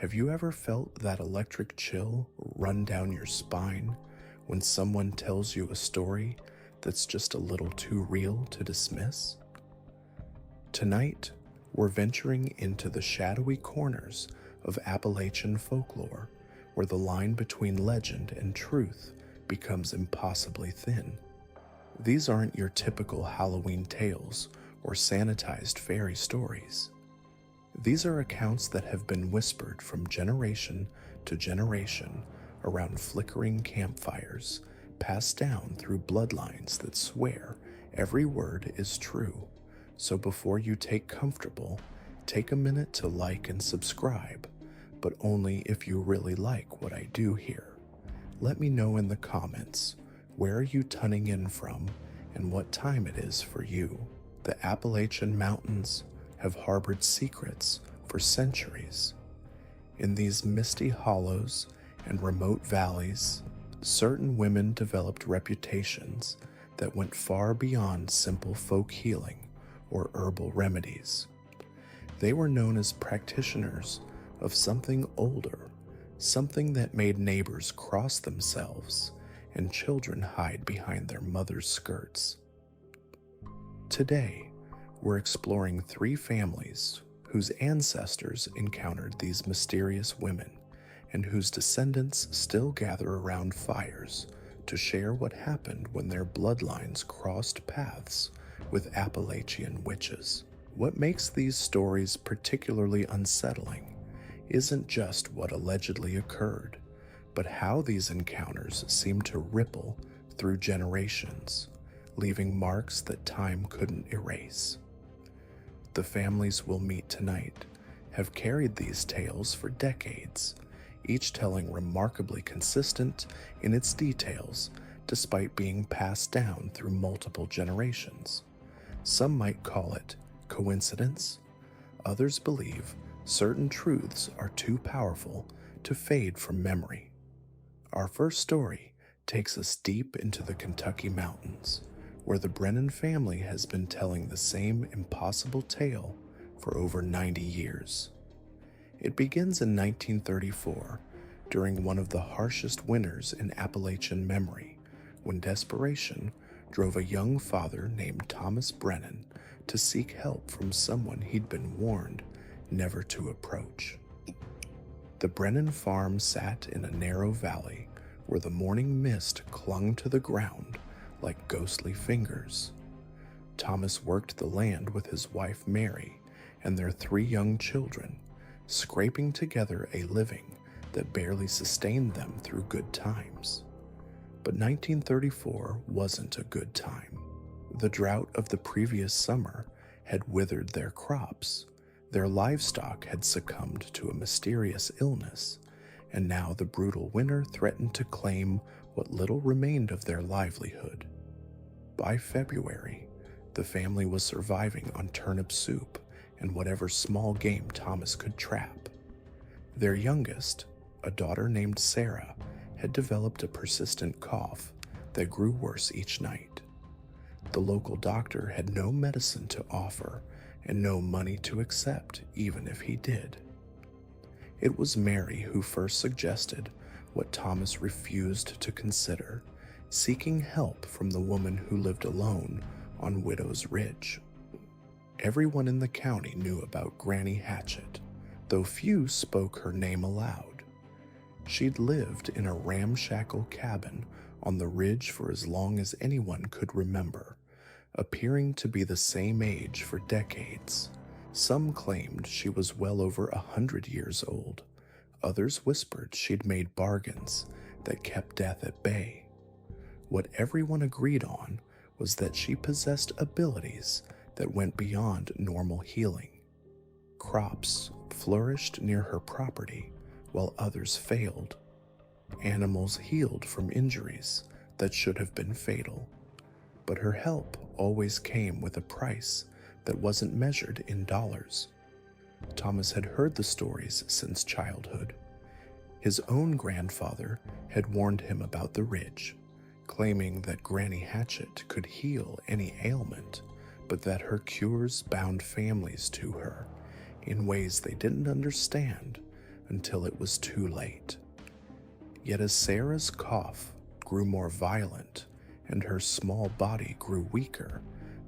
Have you ever felt that electric chill run down your spine when someone tells you a story that's just a little too real to dismiss? Tonight, we're venturing into the shadowy corners of Appalachian folklore where the line between legend and truth becomes impossibly thin. These aren't your typical Halloween tales or sanitized fairy stories. These are accounts that have been whispered from generation to generation around flickering campfires, passed down through bloodlines that swear every word is true. So before you take comfortable, take a minute to like and subscribe, but only if you really like what I do here. Let me know in the comments, where are you tuning in from and what time it is for you? The Appalachian Mountains have harbored secrets for centuries. In these misty hollows and remote valleys, certain women developed reputations that went far beyond simple folk healing or herbal remedies. They were known as practitioners of something older, something that made neighbors cross themselves and children hide behind their mothers' skirts. Today, we're exploring three families whose ancestors encountered these mysterious women and whose descendants still gather around fires to share what happened when their bloodlines crossed paths with Appalachian witches. What makes these stories particularly unsettling isn't just what allegedly occurred, but how these encounters seem to ripple through generations, leaving marks that time couldn't erase. The families we'll meet tonight have carried these tales for decades, each telling remarkably consistent in its details despite being passed down through multiple generations. Some might call it coincidence. Others believe certain truths are too powerful to fade from memory. Our first story takes us deep into the Kentucky mountains, where the Brennan family has been telling the same impossible tale for over 90 years. It begins in 1934, during one of the harshest winters in Appalachian memory, when desperation drove a young father named Thomas Brennan to seek help from someone he'd been warned never to approach. The Brennan farm sat in a narrow valley where the morning mist clung to the ground like ghostly fingers. Thomas worked the land with his wife Mary and their three young children, scraping together a living that barely sustained them through good times. But 1934 wasn't a good time. The drought of the previous summer had withered their crops, their livestock had succumbed to a mysterious illness, and now the brutal winter threatened to claim what little remained of their livelihood. By February, the family was surviving on turnip soup and whatever small game Thomas could trap. Their youngest, a daughter named Sarah, had developed a persistent cough that grew worse each night. The local doctor had no medicine to offer and no money to accept, even if he did. It was Mary who first suggested what Thomas refused to consider, seeking help from the woman who lived alone on Widow's Ridge. Everyone in the county knew about Granny Hatchet, though few spoke her name aloud. She'd lived in a ramshackle cabin on the ridge for as long as anyone could remember, appearing to be the same age for decades. Some claimed she was well over 100 years old. Others whispered she'd made bargains that kept death at bay. What everyone agreed on was that she possessed abilities that went beyond normal healing. Crops flourished near her property, while others failed. Animals healed from injuries that should have been fatal. But her help always came with a price that wasn't measured in dollars. Thomas had heard the stories since childhood. His own grandfather had warned him about the ridge, claiming that Granny Hatchet could heal any ailment, but that her cures bound families to her in ways they didn't understand until it was too late. Yet as Sarah's cough grew more violent and her small body grew weaker,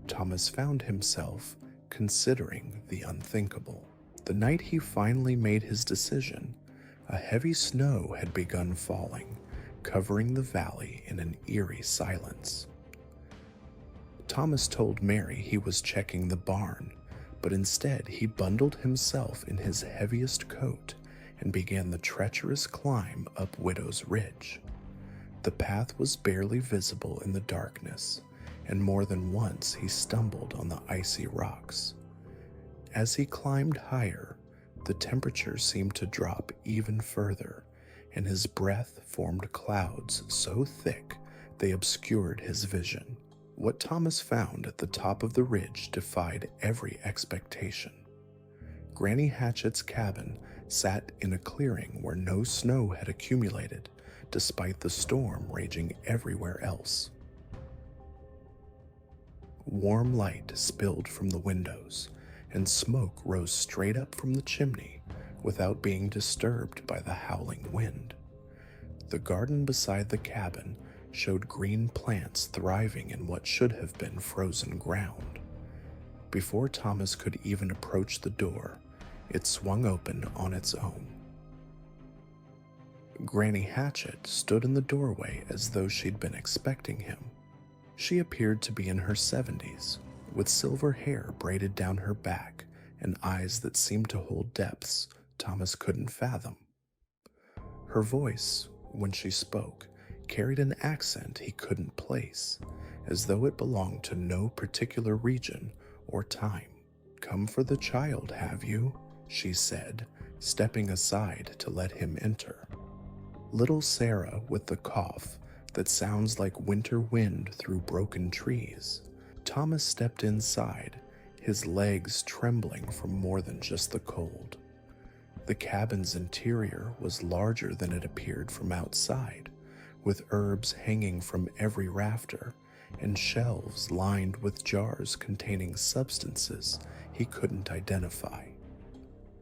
Thomas found himself considering the unthinkable. The night he finally made his decision, a heavy snow had begun falling, covering the valley in an eerie silence. Thomas told Mary he was checking the barn, but instead he bundled himself in his heaviest coat and began the treacherous climb up Widow's Ridge. The path was barely visible in the darkness, and more than once he stumbled on the icy rocks. As he climbed higher, the temperature seemed to drop even further, and his breath formed clouds so thick they obscured his vision. What Thomas found at the top of the ridge defied every expectation. Granny Hatchett's cabin sat in a clearing where no snow had accumulated, despite the storm raging everywhere else. Warm light spilled from the windows, and smoke rose straight up from the chimney without being disturbed by the howling wind. The garden beside the cabin showed green plants thriving in what should have been frozen ground. Before Thomas could even approach the door, it swung open on its own. Granny Hatchett stood in the doorway as though she'd been expecting him. She appeared to be in her 70s, with silver hair braided down her back and eyes that seemed to hold depths Thomas couldn't fathom. Her voice, when she spoke, carried an accent he couldn't place, as though it belonged to no particular region or time. "Come for the child, have you?" she said, stepping aside to let him enter. Little Sarah with the cough that sounds like winter wind through broken trees. Thomas stepped inside, his legs trembling from more than just the cold. The cabin's interior was larger than it appeared from outside, with herbs hanging from every rafter and shelves lined with jars containing substances he couldn't identify.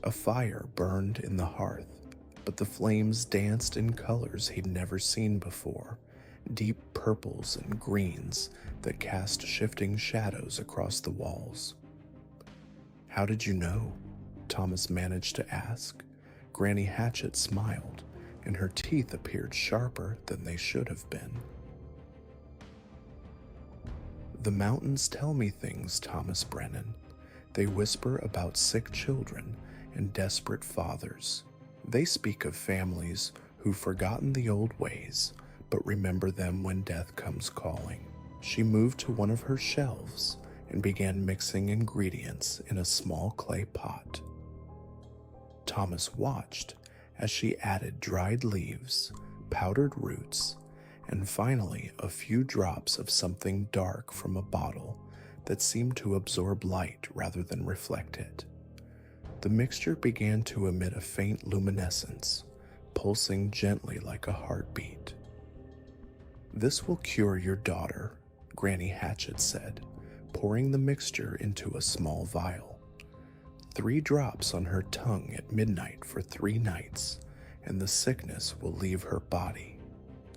A fire burned in the hearth, but the flames danced in colors he'd never seen before, deep purples and greens that cast shifting shadows across the walls. "How did you know?" Thomas managed to ask. Granny Hatchett smiled, and her teeth appeared sharper than they should have been. "The mountains tell me things, Thomas Brennan. They whisper about sick children and desperate fathers. They speak of families who've forgotten the old ways, but remember them when death comes calling." She moved to one of her shelves and began mixing ingredients in a small clay pot. Thomas watched as she added dried leaves, powdered roots, and finally a few drops of something dark from a bottle that seemed to absorb light rather than reflect it. The mixture began to emit a faint luminescence, pulsing gently like a heartbeat. "This will cure your daughter," Granny Hatchett said, pouring the mixture into a small vial. 3 drops on her tongue at midnight for 3 nights, and the sickness will leave her body.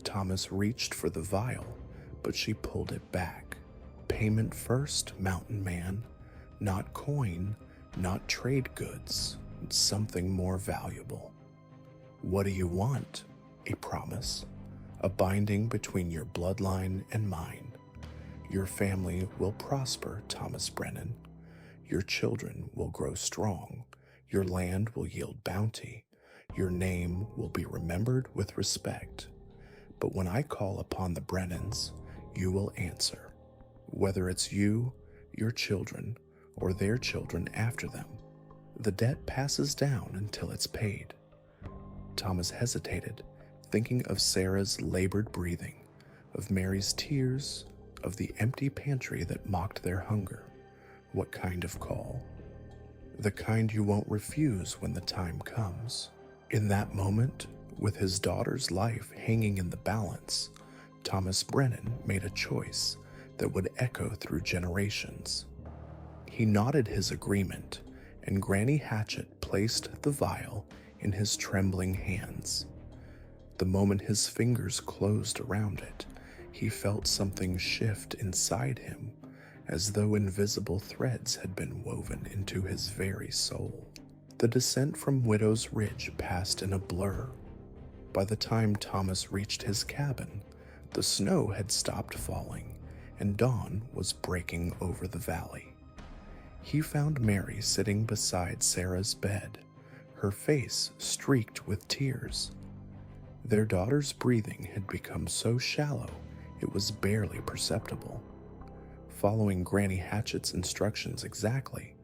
Thomas reached for the vial, but she pulled it back. "Payment first, mountain man. Not coin, not trade goods. Something more valuable." "What do you want?" "A promise. A binding between your bloodline and mine. Your family will prosper, Thomas Brennan. Your children will grow strong. Your land will yield bounty. Your name will be remembered with respect. But when I call upon the Brennans, you will answer. Whether it's you, your children, or their children after them, the debt passes down until it's paid." Thomas hesitated, thinking of Sarah's labored breathing, of Mary's tears, of the empty pantry that mocked their hunger. What kind of call? The kind you won't refuse when the time comes. In that moment, with his daughter's life hanging in the balance, Thomas Brennan made a choice that would echo through generations. He nodded his agreement, and Granny Hatchett placed the vial in his trembling hands. The moment his fingers closed around it, he felt something shift inside him, as though invisible threads had been woven into his very soul. The descent from Widow's Ridge passed in a blur. By the time Thomas reached his cabin, the snow had stopped falling, and dawn was breaking over the valley. He found Mary sitting beside Sarah's bed, her face streaked with tears. Their daughter's breathing had become so shallow it was barely perceptible. Following Granny Hatchett's instructions exactly,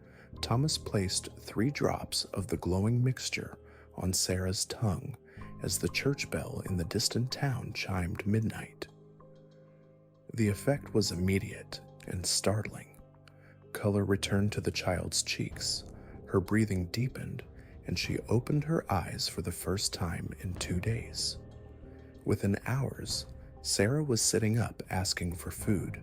Thomas placed 3 drops of the glowing mixture on Sarah's tongue as the church bell in the distant town chimed midnight. The effect was immediate and startling. Color returned to the child's cheeks, her breathing deepened, and she opened her eyes for the first time in 2 days. Within hours, Sarah was sitting up asking for food.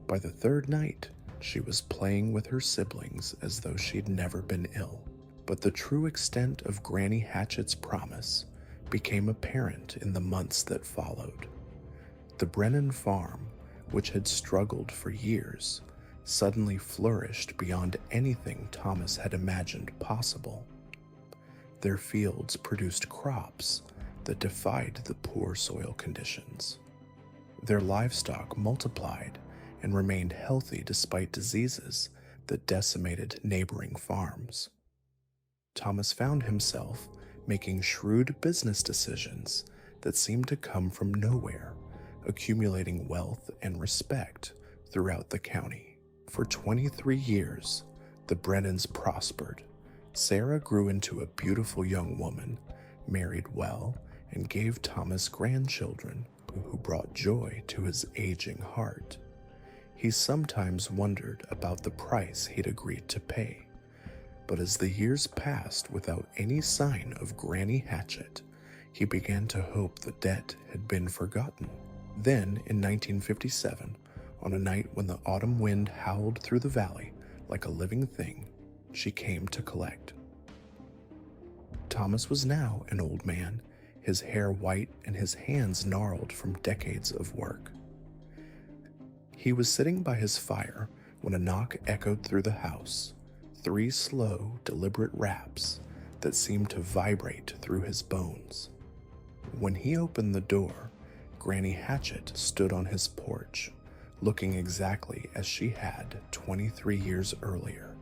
By the 3rd night, she was playing with her siblings as though she'd never been ill. But the true extent of Granny Hatchett's promise became apparent in the months that followed. The Brennan farm, which had struggled for years, suddenly flourished beyond anything Thomas had imagined possible. Their fields produced crops that defied the poor soil conditions. Their livestock multiplied and remained healthy despite diseases that decimated neighboring farms. Thomas found himself making shrewd business decisions that seemed to come from nowhere, accumulating wealth and respect throughout the county. For 23 years, the Brennans prospered. Sarah grew into a beautiful young woman, married well, and gave Thomas grandchildren who brought joy to his aging heart. He sometimes wondered about the price he'd agreed to pay, but as the years passed without any sign of Granny Hatchett, he began to hope the debt had been forgotten. Then, in 1957, on a night when the autumn wind howled through the valley like a living thing, she came to collect. Thomas was now an old man, his hair white and his hands gnarled from decades of work. He was sitting by his fire when a knock echoed through the house, 3 slow, deliberate raps that seemed to vibrate through his bones. When he opened the door, Granny Hatchett stood on his porch, looking exactly as she had 23 years earlier.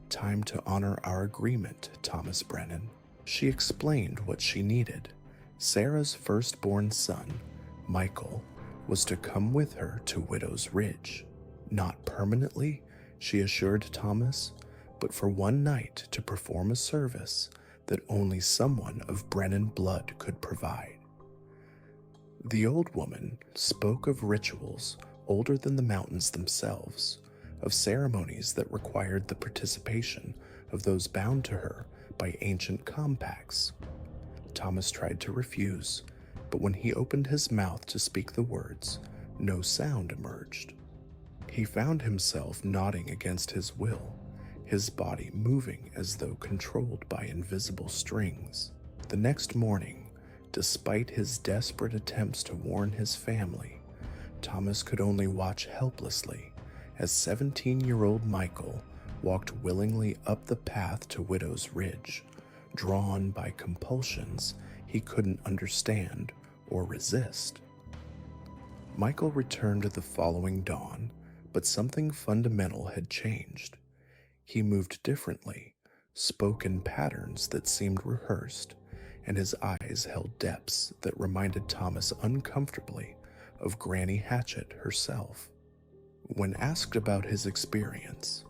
"Time to honor our agreement, Thomas Brennan." She explained what she needed. Sarah's firstborn son, Michael, was to come with her to Widow's Ridge. Not permanently, she assured Thomas, but for one night to perform a service that only someone of Brennan blood could provide. The old woman spoke of rituals older than the mountains themselves, of ceremonies that required the participation of those bound to her by ancient compacts. Thomas tried to refuse, but when he opened his mouth to speak the words, no sound emerged. He found himself nodding against his will, his body moving as though controlled by invisible strings. The next morning, despite his desperate attempts to warn his family, Thomas could only watch helplessly as 17-year-old Michael walked willingly up the path to Widow's Ridge, drawn by compulsions he couldn't understand or resist. Michael returned the following dawn, but something fundamental had changed. He moved differently, spoke in patterns that seemed rehearsed, and his eyes held depths that reminded Thomas uncomfortably of Granny Hatchett herself. When asked about his experience,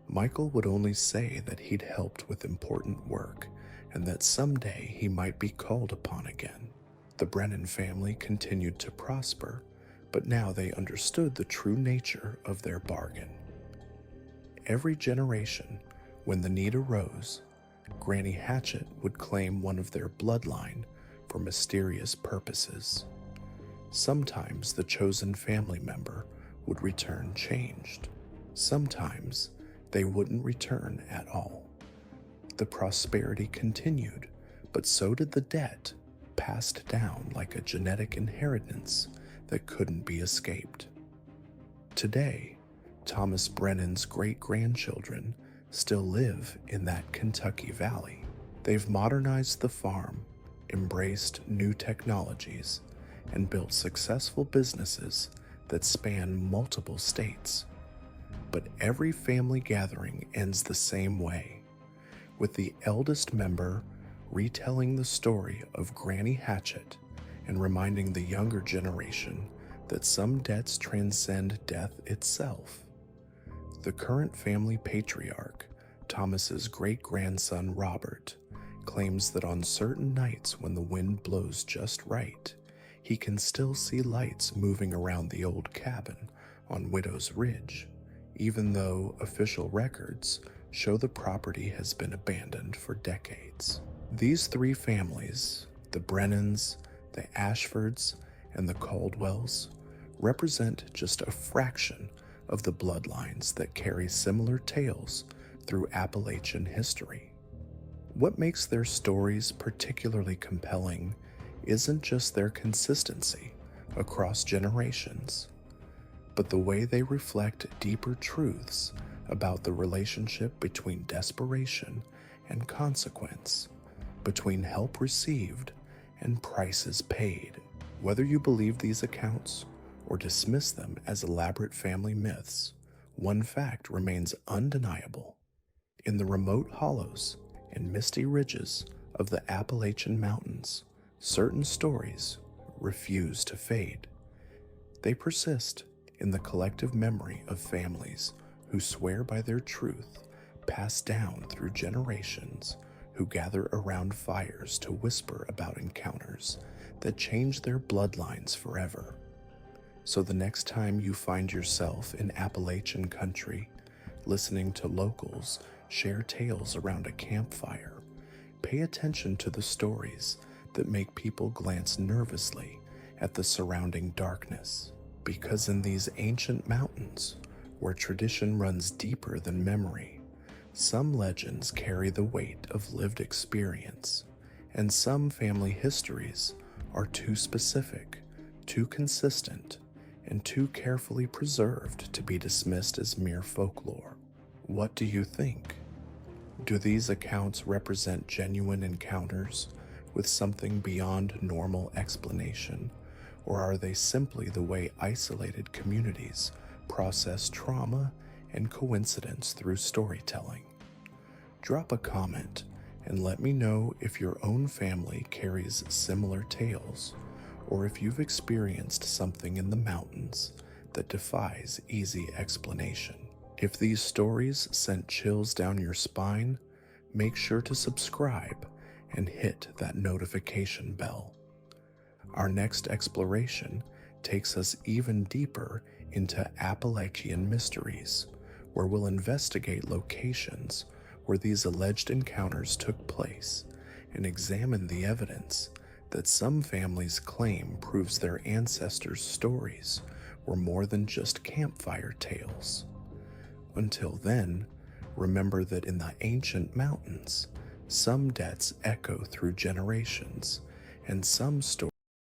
Michael would only say that he'd helped with important work and that someday he might be called upon again. The Brennan family continued to prosper, but now they understood the true nature of their bargain. Every generation, when the need arose, Granny Hatchett would claim one of their bloodline for mysterious purposes. Sometimes the chosen family member would return changed. Sometimes they wouldn't return at all. The prosperity continued, but so did the debt, passed down like a genetic inheritance that couldn't be escaped. Today, Thomas Brennan's great-grandchildren still live in that Kentucky valley. They've modernized the farm, embraced new technologies, and built successful businesses that span multiple states. But every family gathering ends the same way, with the eldest member retelling the story of Granny Hatchet and reminding the younger generation that some debts transcend death itself. The current family patriarch, Thomas's great-grandson Robert, claims that on certain nights when the wind blows just right, he can still see lights moving around the old cabin on Widow's Ridge, even though official records show the property has been abandoned for decades. These three families, the Brennans, the Ashfords, and the Caldwells, represent just a fraction of the bloodlines that carry similar tales through Appalachian history. What makes their stories particularly compelling isn't just their consistency across generations, but the way they reflect deeper truths about the relationship between desperation and consequence, between help received and prices paid. Whether you believe these accounts or dismiss them as elaborate family myths, one fact remains undeniable. In the remote hollows and misty ridges of the Appalachian Mountains, certain stories refuse to fade. They persist in the collective memory of families who swear by their truth, passed down through generations, who gather around fires to whisper about encounters that change their bloodlines forever. So the next time you find yourself in Appalachian country, listening to locals share tales around a campfire, pay attention to the stories that make people glance nervously at the surrounding darkness. Because in these ancient mountains, where tradition runs deeper than memory, some legends carry the weight of lived experience, and some family histories are too specific, too consistent, and too carefully preserved to be dismissed as mere folklore. What do you think? Do these accounts represent genuine encounters with something beyond normal explanation, or are they simply the way isolated communities process trauma and coincidence through storytelling? Drop a comment and let me know if your own family carries similar tales, or if you've experienced something in the mountains that defies easy explanation. If these stories sent chills down your spine, make sure to subscribe and hit that notification bell. Our next exploration takes us even deeper into Appalachian mysteries, where we'll investigate locations where these alleged encounters took place and examine the evidence that some families claim proves their ancestors' stories were more than just campfire tales. Until then, remember that in the ancient mountains, some debts echo through generations, and some stories